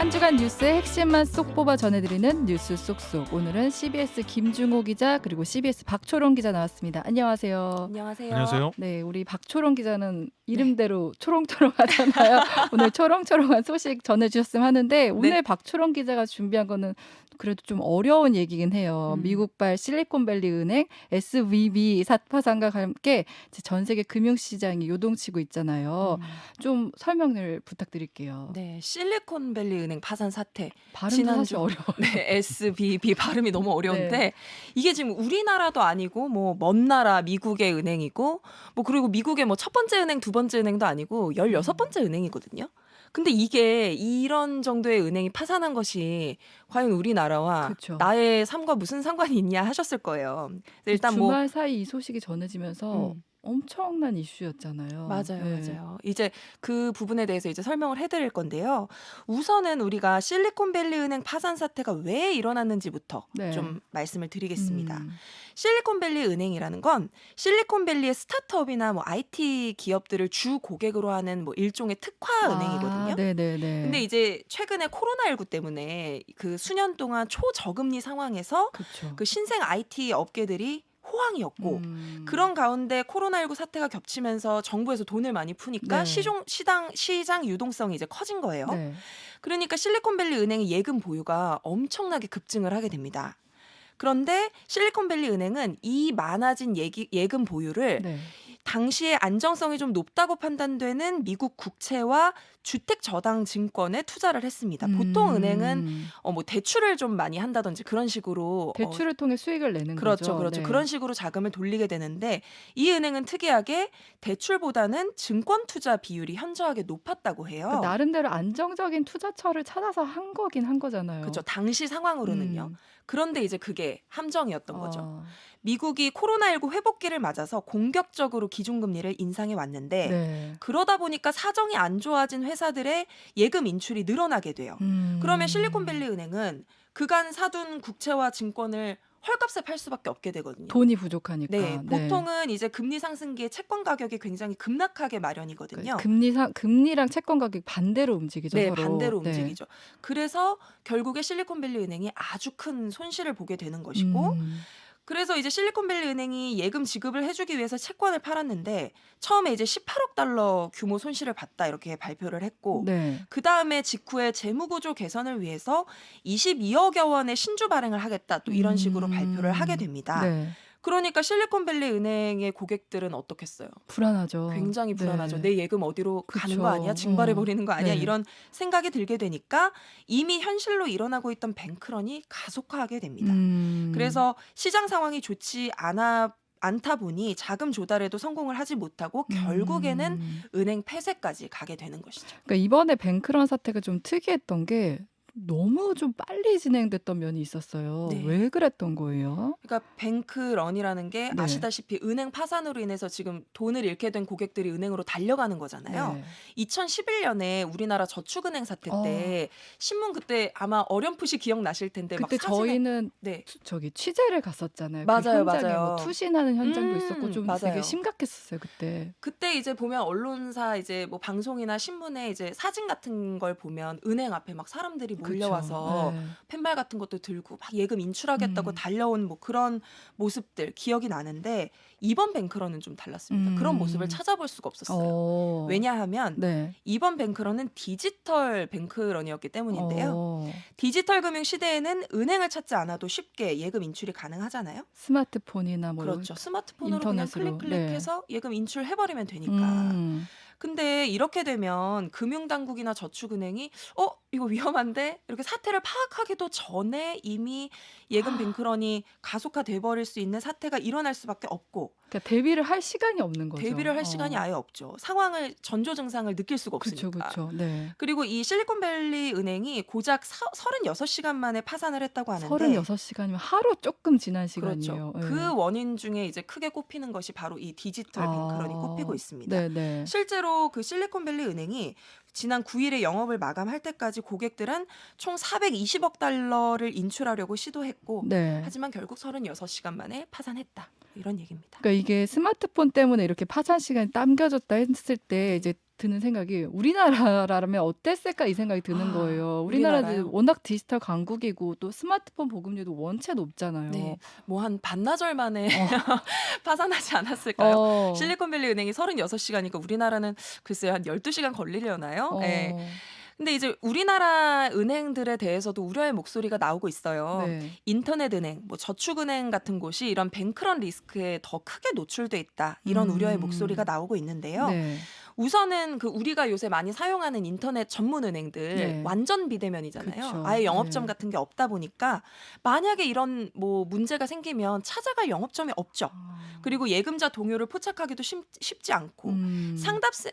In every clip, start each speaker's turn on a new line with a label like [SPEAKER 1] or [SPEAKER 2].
[SPEAKER 1] 한 주간 뉴스의 핵심만 쏙 뽑아 전해드리는 뉴스 쏙쏙. 오늘은 CBS 김중호 기자 그리고 CBS 박초롱 기자 나왔습니다. 안녕하세요.
[SPEAKER 2] 안녕하세요.
[SPEAKER 3] 안녕하세요.
[SPEAKER 1] 네, 우리 박초롱 기자는 이름대로 초롱초롱하잖아요. 오늘 초롱초롱한 소식 전해주셨으면 하는데 오늘 박초롱 기자가 준비한 거는 그래도 좀 어려운 얘기긴 해요. 미국발 실리콘밸리 은행 SVB 파산과 함께 전 세계 금융시장이 요동치고 있잖아요. 좀 설명을 부탁드릴게요.
[SPEAKER 2] 네, 실리콘밸리 은행 파산 사태.
[SPEAKER 1] 발음도 사실 어려워요.
[SPEAKER 2] 네, SVB 발음이 너무 어려운데
[SPEAKER 1] 네.
[SPEAKER 2] 이게 지금 우리나라도 아니고 뭐 먼 나라 미국의 은행이고 뭐 그리고 미국의 뭐 첫 번째 은행, 두 번째 은행도 아니고 16번째 은행이거든요. 근데 이게 이런 정도의 은행이 파산한 것이 과연 우리나라와
[SPEAKER 1] 그쵸.
[SPEAKER 2] 나의 삶과 무슨 상관이 있냐 하셨을 거예요. 일단 뭐
[SPEAKER 1] 주말 사이 이 소식이 전해지면서 엄청난 이슈였잖아요.
[SPEAKER 2] 맞아요,
[SPEAKER 1] 네.
[SPEAKER 2] 맞아요. 이제 그 부분에 대해서 이제 설명을 해드릴 건데요. 우선은 우리가 실리콘밸리 은행 파산 사태가 왜 일어났는지부터
[SPEAKER 1] 네.
[SPEAKER 2] 좀 말씀을 드리겠습니다.
[SPEAKER 1] 음.
[SPEAKER 2] 실리콘밸리 은행이라는 건 실리콘밸리의 스타트업이나 뭐 IT 기업들을 주 고객으로 하는 뭐 일종의 특화 은행이거든요.
[SPEAKER 1] 네네네.
[SPEAKER 2] 근데 이제 최근에 코로나19 때문에 그 수년 동안 초저금리 상황에서
[SPEAKER 1] 그쵸.
[SPEAKER 2] 그 신생 IT 업계들이 호황이었고 그런 가운데 코로나19 사태가 겹치면서 정부에서 돈을 많이 푸니까
[SPEAKER 1] 네.
[SPEAKER 2] 시장 유동성이 이제 커진 거예요.
[SPEAKER 1] 네.
[SPEAKER 2] 그러니까 실리콘밸리 은행의 예금 보유가 엄청나게 급증을 하게 됩니다. 그런데 실리콘밸리 은행은 이 많아진 예금 보유를
[SPEAKER 1] 네.
[SPEAKER 2] 당시에 안정성이 좀 높다고 판단되는 미국 국채와 주택저당 증권에 투자를 했습니다. 보통 은행은 뭐 대출을 좀 많이 한다든지 그런 식으로
[SPEAKER 1] 대출을 통해 수익을 내는
[SPEAKER 2] 그렇죠,
[SPEAKER 1] 거죠.
[SPEAKER 2] 그렇죠.
[SPEAKER 1] 네.
[SPEAKER 2] 그런 식으로 자금을 돌리게 되는데 이 은행은 특이하게 대출보다는 증권 투자 비율이 현저하게 높았다고 해요.
[SPEAKER 1] 그러니까 나름대로 안정적인 투자처를 찾아서 한 거긴 한 거잖아요.
[SPEAKER 2] 그렇죠. 당시 상황으로는요. 그런데 이제 그게 함정이었던 거죠. 미국이 코로나19 회복기를 맞아서 공격적으로 기준금리를 인상해 왔는데
[SPEAKER 1] 네.
[SPEAKER 2] 그러다 보니까 사정이 안 좋아진 회사들의 예금 인출이 늘어나게 돼요. 그러면 실리콘밸리 은행은 그간 사둔 국채와 증권을 헐값에 팔 수밖에 없게 되거든요.
[SPEAKER 1] 돈이 부족하니까.
[SPEAKER 2] 네, 보통은 이제 금리 상승기에 채권 가격이 굉장히 급락하게 마련이거든요.
[SPEAKER 1] 금리랑 채권 가격 반대로 움직이죠.
[SPEAKER 2] 네,
[SPEAKER 1] 서로.
[SPEAKER 2] 반대로 움직이죠. 그래서 결국에 실리콘밸리 은행이 아주 큰 손실을 보게 되는 것이고 그래서 이제 실리콘밸리 은행이 예금 지급을 해주기 위해서 채권을 팔았는데 처음에 이제 18억 달러 규모 손실을 봤다 이렇게 발표를 했고
[SPEAKER 1] 네.
[SPEAKER 2] 그 다음에 직후에 재무구조 개선을 위해서 22억여 원의 신주 발행을 하겠다 또 이런 식으로 발표를 하게 됩니다.
[SPEAKER 1] 네.
[SPEAKER 2] 그러니까 실리콘밸리 은행의 고객들은 어떻겠어요?
[SPEAKER 1] 불안하죠.
[SPEAKER 2] 굉장히 불안하죠.
[SPEAKER 1] 네.
[SPEAKER 2] 내 예금 어디로 가는 거 아니야?
[SPEAKER 1] 그쵸.
[SPEAKER 2] 증발해 버리는 거 아니야?
[SPEAKER 1] 네.
[SPEAKER 2] 이런 생각이 들게 되니까 이미 현실로 일어나고 있던 뱅크런이 가속화하게 됩니다. 그래서 시장 상황이 좋지 않다 보니 자금 조달에도 성공을 하지 못하고 결국에는 은행 폐쇄까지 가게 되는 것이죠.
[SPEAKER 1] 그러니까 이번에 뱅크런 사태가 좀 특이했던 게 너무 좀 빨리 진행됐던 면이 있었어요.
[SPEAKER 2] 네.
[SPEAKER 1] 왜 그랬던 거예요?
[SPEAKER 2] 그러니까 뱅크런이라는 게
[SPEAKER 1] 네.
[SPEAKER 2] 아시다시피 은행 파산으로 인해서 지금 돈을 잃게 된 고객들이 은행으로 달려가는 거잖아요.
[SPEAKER 1] 네.
[SPEAKER 2] 2011년에 우리나라 저축은행 사태 때 신문 그때 아마 어렴풋이 기억나실 텐데
[SPEAKER 1] 그때
[SPEAKER 2] 막 사진에
[SPEAKER 1] 저희는
[SPEAKER 2] 네.
[SPEAKER 1] 저기 취재를 갔었잖아요.
[SPEAKER 2] 맞아요,
[SPEAKER 1] 그 현장에
[SPEAKER 2] 맞아요.
[SPEAKER 1] 뭐 투신하는 현장도 있었고 좀
[SPEAKER 2] 맞아요.
[SPEAKER 1] 되게 심각했었어요 그때.
[SPEAKER 2] 그때 이제 보면 언론사 이제 뭐 방송이나 신문에 이제 사진 같은 걸 보면 은행 앞에 막 사람들이 몰려와서
[SPEAKER 1] 그쵸. 네.
[SPEAKER 2] 펜발 같은 것도 들고 막 예금 인출하겠다고 달려온 뭐 그런 모습들 기억이 나는데 이번 뱅크런은 좀 달랐습니다. 그런 모습을 찾아볼 수가 없었어요. 왜냐하면
[SPEAKER 1] 네.
[SPEAKER 2] 이번 뱅크런은 디지털 뱅크런이었기 때문인데요. 디지털 금융 시대에는 은행을 찾지 않아도 쉽게 예금 인출이 가능하잖아요.
[SPEAKER 1] 스마트폰이나 뭐
[SPEAKER 2] 그렇죠. 스마트폰으로
[SPEAKER 1] 인터넷으로.
[SPEAKER 2] 그냥 클릭해서 예금 인출해버리면 되니까. 근데 이렇게 되면 금융당국이나 저축은행이 이거 위험한데 이렇게 사태를 파악하기도 전에 이미 예금 뱅크런이 가속화돼 버릴 수 있는 사태가 일어날 수밖에 없고
[SPEAKER 1] 그러니까 대비를 할 시간이 없는 거죠.
[SPEAKER 2] 대비를 할 시간이 아예 없죠. 상황을 전조 증상을 느낄 수가 없으니까.
[SPEAKER 1] 그렇죠. 네.
[SPEAKER 2] 그리고 이 실리콘밸리 은행이 고작 36시간 만에 파산을 했다고 하는데
[SPEAKER 1] 36시간이면 하루 조금 지난
[SPEAKER 2] 그렇죠.
[SPEAKER 1] 시간이에요.
[SPEAKER 2] 그 원인 중에 이제 크게 꼽히는 것이 바로 이 디지털 뱅크런이 꼽히고 있습니다.
[SPEAKER 1] 네네.
[SPEAKER 2] 실제로 그 실리콘밸리 은행이 지난 9일에 영업을 마감할 때까지 고객들은 총 420억 달러를 인출하려고 시도했고
[SPEAKER 1] 네.
[SPEAKER 2] 하지만 결국 36시간 만에 파산했다. 이런 얘기입니다.
[SPEAKER 1] 그러니까 이게 스마트폰 때문에 이렇게 파산 시간이 당겨졌다 했을 때 이제 드는 생각이 '우리나라라면 어땠을까?' 이 생각이 드는 거예요. 우리나라도
[SPEAKER 2] 우리나라요?
[SPEAKER 1] 워낙 디지털 강국이고 또 스마트폰 보급률도 원체 높잖아요.
[SPEAKER 2] 네. 뭐 한 반나절 만에
[SPEAKER 1] 어.
[SPEAKER 2] 파산하지 않았을까요?
[SPEAKER 1] 어.
[SPEAKER 2] 실리콘밸리 은행이 36시간이니까 우리나라는 글쎄요 한 12시간 걸리려나요? 예.
[SPEAKER 1] 어.
[SPEAKER 2] 근데 이제 우리나라 은행들에 대해서도 우려의 목소리가 나오고 있어요.
[SPEAKER 1] 네.
[SPEAKER 2] 인터넷 은행, 뭐 저축은행 같은 곳이 이런 뱅크런 리스크에 더 크게 노출돼 있다. 이런 우려의 목소리가 나오고 있는데요.
[SPEAKER 1] 네.
[SPEAKER 2] 우선은 그 우리가 요새 많이 사용하는 인터넷 전문 은행들
[SPEAKER 1] 네.
[SPEAKER 2] 완전 비대면이잖아요.
[SPEAKER 1] 그쵸.
[SPEAKER 2] 아예 영업점
[SPEAKER 1] 네.
[SPEAKER 2] 같은 게 없다 보니까 만약에 이런 뭐 문제가 생기면 찾아갈 영업점이 없죠. 그리고 예금자 동요를 포착하기도 쉽지 않고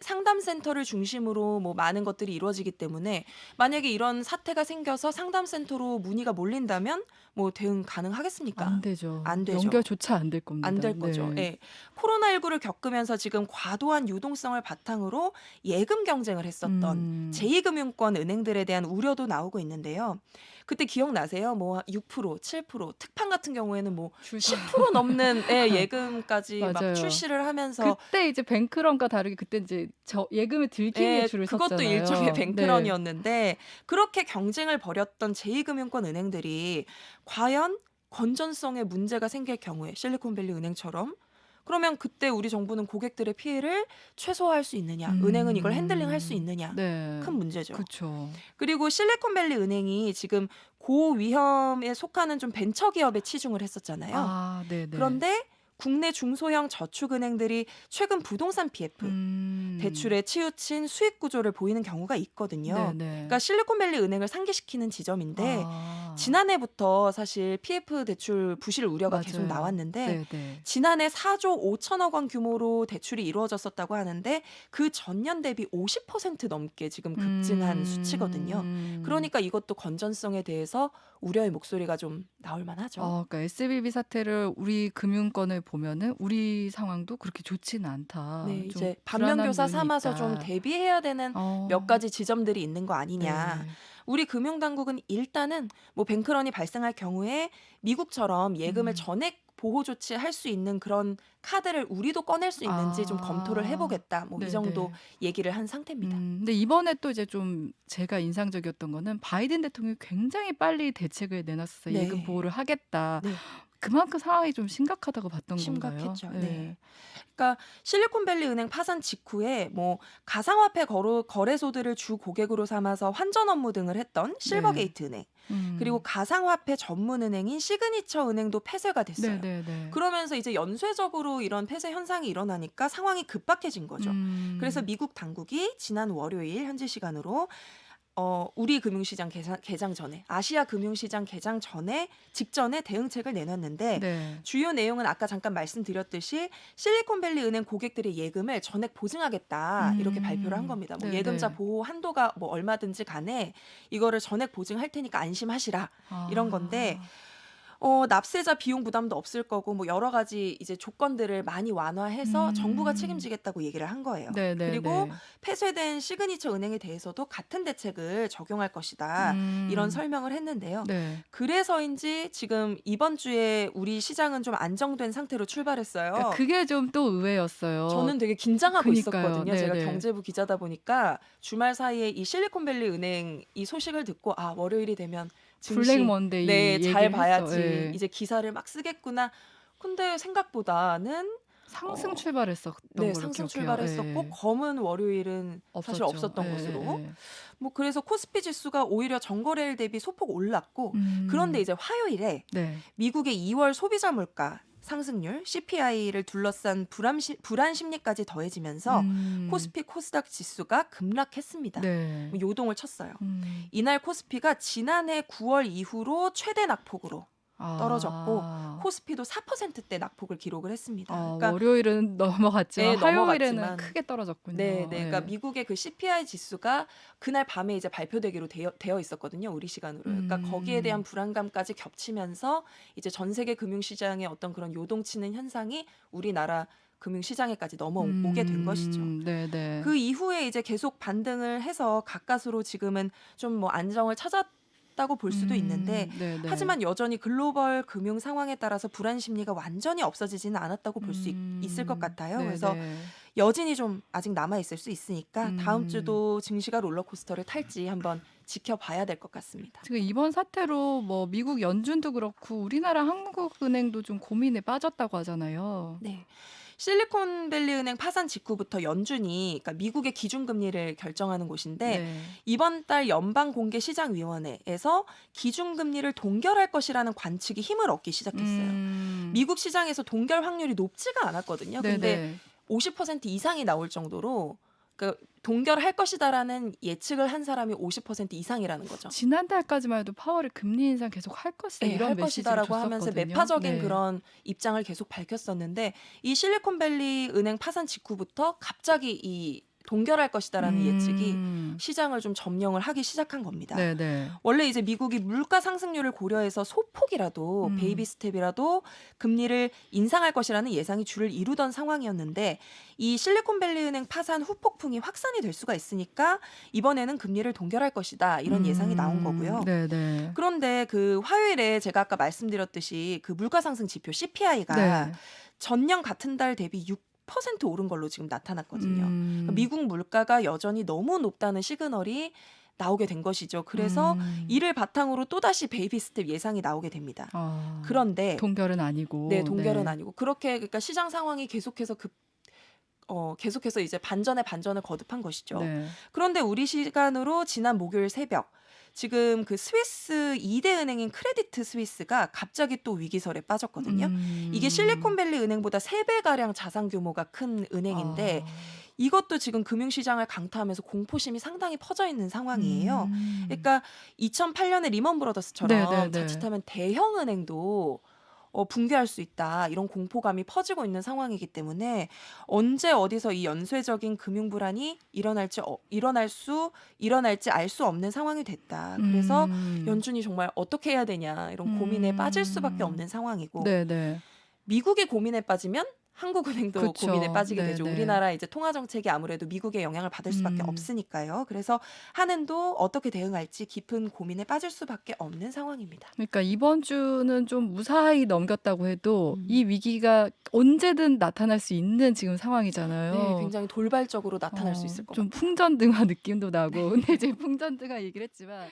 [SPEAKER 2] 상담센터를 중심으로 뭐 많은 것들이 이루어지기 때문에 만약에 이런 사태가 생겨서 상담센터로 문의가 몰린다면 뭐 대응 가능하겠습니까?
[SPEAKER 1] 안 되죠.
[SPEAKER 2] 안 되죠.
[SPEAKER 1] 연결조차 안 될 겁니다.
[SPEAKER 2] 안 될 거죠.
[SPEAKER 1] 네.
[SPEAKER 2] 예. 코로나19를 겪으면서 지금 과도한 유동성을 바탕으로 예금 경쟁을 했었던 제2금융권 은행들에 대한 우려도 나오고 있는데요. 그때 기억나세요? 뭐 6%, 7%, 특판 같은 경우에는 뭐 10% 넘는 예금까지 막
[SPEAKER 1] 맞아요.
[SPEAKER 2] 출시를 하면서
[SPEAKER 1] 그때 이제 뱅크런과 다르게 그때 이제 예금을 들기 위해 줄을
[SPEAKER 2] 그것도
[SPEAKER 1] 섰잖아요.
[SPEAKER 2] 일종의
[SPEAKER 1] 네.
[SPEAKER 2] 뱅크런이었는데 그렇게 경쟁을 벌였던 제2금융권 은행들이 과연 건전성에 문제가 생길 경우에 실리콘밸리 은행처럼 그러면 그때 우리 정부는 고객들의 피해를 최소화할 수 있느냐, 은행은 이걸 핸들링할 수 있느냐,
[SPEAKER 1] 네.
[SPEAKER 2] 큰 문제죠.
[SPEAKER 1] 그렇죠.
[SPEAKER 2] 그리고 실리콘밸리 은행이 지금 고위험에 속하는 좀 벤처기업에 치중을 했었잖아요.
[SPEAKER 1] 아, 네, 네.
[SPEAKER 2] 그런데 국내 중소형 저축은행들이 최근 부동산 PF, 대출에 치우친 수익 구조를 보이는 경우가 있거든요.
[SPEAKER 1] 네, 네.
[SPEAKER 2] 그러니까 실리콘밸리 은행을 상기시키는 지점인데 지난해부터 사실 PF 대출 부실 우려가 계속
[SPEAKER 1] 맞아요.
[SPEAKER 2] 나왔는데
[SPEAKER 1] 네, 네.
[SPEAKER 2] 지난해 4조 5천억 원 규모로 대출이 이루어졌었다고 하는데 그 전년 대비 50% 넘게 지금 급증한 수치거든요. 그러니까 이것도 건전성에 대해서 우려의 목소리가 좀 나올 만하죠.
[SPEAKER 1] 그러니까 SBB 사태를 우리 금융권을 보면은 우리 상황도 그렇게 좋지는 않다.
[SPEAKER 2] 네,
[SPEAKER 1] 좀
[SPEAKER 2] 이제
[SPEAKER 1] 불안한
[SPEAKER 2] 반면교사
[SPEAKER 1] 면이
[SPEAKER 2] 삼아서
[SPEAKER 1] 있다.
[SPEAKER 2] 좀 대비해야 되는 몇 가지 지점들이 있는 거 아니냐.
[SPEAKER 1] 네.
[SPEAKER 2] 우리 금융당국은 일단은 뭐 뱅크런이 발생할 경우에 미국처럼 예금을 전액 보호 조치할 수 있는 그런 카드를 우리도 꺼낼 수 있는지 좀 검토를 해보겠다. 뭐 이
[SPEAKER 1] 네네.
[SPEAKER 2] 정도 얘기를 한 상태입니다.
[SPEAKER 1] 근데 이번에 또 이제 좀 제가 인상적이었던 거는 바이든 대통령이 굉장히 빨리 대책을 내놨었어요.
[SPEAKER 2] 네.
[SPEAKER 1] 예금 보호를 하겠다.
[SPEAKER 2] 네.
[SPEAKER 1] 그만큼 상황이 좀 심각하다고 봤던 건가요?
[SPEAKER 2] 심각했죠. 네. 그러니까 실리콘밸리 은행 파산 직후에 뭐 가상화폐 거래소들을 주 고객으로 삼아서 환전 업무 등을 했던 실버게이트 은행 그리고 가상화폐 전문 은행인 시그니처 은행도 폐쇄가 됐어요.
[SPEAKER 1] 네네네.
[SPEAKER 2] 그러면서 이제 연쇄적으로 이런 폐쇄 현상이 일어나니까 상황이 급박해진 거죠. 그래서 미국 당국이 지난 월요일 현지 시간으로 우리 금융시장 개장 전에 아시아 금융시장 개장 직전에 대응책을 내놨는데
[SPEAKER 1] 네.
[SPEAKER 2] 주요 내용은 아까 잠깐 말씀드렸듯이 실리콘밸리 은행 고객들의 예금을 전액 보증하겠다 이렇게 발표를 한 겁니다. 뭐
[SPEAKER 1] 네네.
[SPEAKER 2] 예금자 보호 한도가 뭐 얼마든지 간에 이거를 전액 보증할 테니까 안심하시라 이런 건데 납세자 비용 부담도 없을 거고 뭐 여러 가지 이제 조건들을 많이 완화해서 정부가 책임지겠다고 얘기를 한 거예요.
[SPEAKER 1] 네네네.
[SPEAKER 2] 그리고 폐쇄된 시그니처 은행에 대해서도 같은 대책을 적용할 것이다. 이런 설명을 했는데요.
[SPEAKER 1] 네.
[SPEAKER 2] 그래서인지 지금 이번 주에 우리 시장은 좀 안정된 상태로 출발했어요.
[SPEAKER 1] 그러니까 그게 좀 또 의외였어요.
[SPEAKER 2] 저는 되게 긴장하고
[SPEAKER 1] 그니까요.
[SPEAKER 2] 있었거든요. 제가
[SPEAKER 1] 네네.
[SPEAKER 2] 경제부 기자다 보니까 주말 사이에 이 실리콘밸리 은행 이 소식을 듣고 월요일이 되면 증시
[SPEAKER 1] 블랙 먼데이
[SPEAKER 2] 네, 잘
[SPEAKER 1] 얘기를
[SPEAKER 2] 봐야지.
[SPEAKER 1] 했어. 예.
[SPEAKER 2] 이제 기사를 막 쓰겠구나. 근데 생각보다는
[SPEAKER 1] 상승 출발했었던 걸로
[SPEAKER 2] 상승
[SPEAKER 1] 기억해요.
[SPEAKER 2] 출발했었고
[SPEAKER 1] 예.
[SPEAKER 2] 검은 월요일은 사실 없었던
[SPEAKER 1] 예,
[SPEAKER 2] 것으로.
[SPEAKER 1] 예.
[SPEAKER 2] 뭐 그래서 코스피 지수가 오히려 전거래일 대비 소폭 올랐고 그런데 이제 화요일에
[SPEAKER 1] 네.
[SPEAKER 2] 미국의 2월 소비자 물가 상승률 CPI를 둘러싼 불안 심리까지 더해지면서 코스피 코스닥 지수가 급락했습니다.
[SPEAKER 1] 네.
[SPEAKER 2] 요동을 쳤어요. 이날 코스피가 지난해 9월 이후로 최대 낙폭으로 떨어졌고 코스피도 4%대 낙폭을 기록을 했습니다.
[SPEAKER 1] 그러니까 월요일은 넘어갔지만 화요일에는 크게 떨어졌군요.
[SPEAKER 2] 네. 그러니까 미국의 그 CPI 지수가 그날 밤에 이제 발표되기로 되어 있었거든요. 우리 시간으로. 그러니까 거기에 대한 불안감까지 겹치면서 이제 전 세계 금융시장의 어떤 그런 요동치는 현상이 우리나라 금융시장에까지 넘어오게 된 것이죠. 그 이후에 이제 계속 반등을 해서 가까스로 지금은 좀 뭐 안정을 빠졌다고 볼 수도 있는데
[SPEAKER 1] 네네.
[SPEAKER 2] 하지만 여전히 글로벌 금융 상황에 따라서 불안 심리가 완전히 없어지지는 않았다고 볼 수 있을 것 같아요. 그래서
[SPEAKER 1] 네네.
[SPEAKER 2] 여진이 좀 아직 남아 있을 수 있으니까 다음
[SPEAKER 1] 음.
[SPEAKER 2] 주도 증시가 롤러코스터를 탈지 한번 지켜봐야 될 것 같습니다.
[SPEAKER 1] 지금 이번 사태로 뭐 미국 연준도 그렇고 우리나라 한국은행도 좀 고민에 빠졌다고 하잖아요.
[SPEAKER 2] 네. 실리콘밸리 은행 파산 직후부터 연준이 그러니까 미국의 기준금리를 결정하는 곳인데
[SPEAKER 1] 네.
[SPEAKER 2] 이번 달 연방공개시장위원회에서 기준금리를 동결할 것이라는 관측이 힘을 얻기 시작했어요. 미국 시장에서 동결 확률이 높지가 않았거든요. 근데
[SPEAKER 1] 네네.
[SPEAKER 2] 50% 이상이 나올 정도로 그러니까 동결할 것이다라는 예측을 한 사람이 50% 이상이라는 거죠.
[SPEAKER 1] 지난달까지만 해도 파월이 금리 인상 계속 할 것이다
[SPEAKER 2] 네,
[SPEAKER 1] 이런
[SPEAKER 2] 할
[SPEAKER 1] 메시지를
[SPEAKER 2] 것이다라고 하면서
[SPEAKER 1] 줬었거든요.
[SPEAKER 2] 매파적인
[SPEAKER 1] 네.
[SPEAKER 2] 그런 입장을 계속 밝혔었는데 이 실리콘밸리 은행 파산 직후부터 갑자기 이 동결할 것이다라는 예측이 시장을 좀 점령을 하기 시작한 겁니다.
[SPEAKER 1] 네네.
[SPEAKER 2] 원래 이제 미국이 물가 상승률을 고려해서 소폭이라도 베이비 스텝이라도 금리를 인상할 것이라는 예상이 주를 이루던 상황이었는데 이 실리콘밸리 은행 파산 후폭풍이 확산이 될 수가 있으니까 이번에는 금리를 동결할 것이다 이런 예상이 나온 거고요.
[SPEAKER 1] 네네.
[SPEAKER 2] 그런데 그 화요일에 제가 아까 말씀드렸듯이 그 물가 상승 지표 CPI가
[SPEAKER 1] 네.
[SPEAKER 2] 전년 같은 달 대비 6% 오른 걸로 지금 나타났거든요. 그러니까
[SPEAKER 1] 음.
[SPEAKER 2] 미국 물가가 여전히 너무 높다는 시그널이 나오게 된 것이죠. 그래서 이를 바탕으로 또다시 베이비 스텝 예상이 나오게 됩니다.
[SPEAKER 1] 아,
[SPEAKER 2] 그런데
[SPEAKER 1] 동결은 아니고.
[SPEAKER 2] 네, 동결은 아니고 그렇게 그러니까 시장 상황이 계속해서 이제 반전에 반전을 거듭한 것이죠.
[SPEAKER 1] 네.
[SPEAKER 2] 그런데 우리 시간으로 지난 목요일 새벽 지금 그 스위스 2대 은행인 크레디트 스위스가 갑자기 또 위기설에 빠졌거든요. 이게 실리콘밸리 은행보다 3배가량 자산 규모가 큰 은행인데 이것도 지금 금융시장을 강타하면서 공포심이 상당히 퍼져 있는 상황이에요. 그러니까 2008년에 리먼 브러더스처럼
[SPEAKER 1] 네네네.
[SPEAKER 2] 자칫하면 대형 은행도 붕괴할 수 있다. 이런 공포감이 퍼지고 있는 상황이기 때문에 언제 어디서 이 연쇄적인 금융 불안이 일어날지 알 수 없는 상황이 됐다. 그래서 연준이 정말 어떻게 해야 되냐 이런 고민에 빠질 수밖에 없는 상황이고
[SPEAKER 1] 네네.
[SPEAKER 2] 미국이 고민에 빠지면 한국은행도
[SPEAKER 1] 그쵸.
[SPEAKER 2] 고민에 빠지게 되죠.
[SPEAKER 1] 네네.
[SPEAKER 2] 우리나라 이제 통화 정책이 아무래도 미국의 영향을 받을 수밖에 없으니까요. 그래서 한은도 어떻게 대응할지 깊은 고민에 빠질 수밖에 없는 상황입니다.
[SPEAKER 1] 그러니까 이번 주는 좀 무사히 넘겼다고 해도 이 위기가 언제든 나타날 수 있는 지금 상황이잖아요.
[SPEAKER 2] 네, 굉장히 돌발적으로 나타날 수 있을 것
[SPEAKER 1] 좀
[SPEAKER 2] 같아요.
[SPEAKER 1] 풍전등화 느낌도 나고. 근데 이제 풍전등화 얘기를 했지만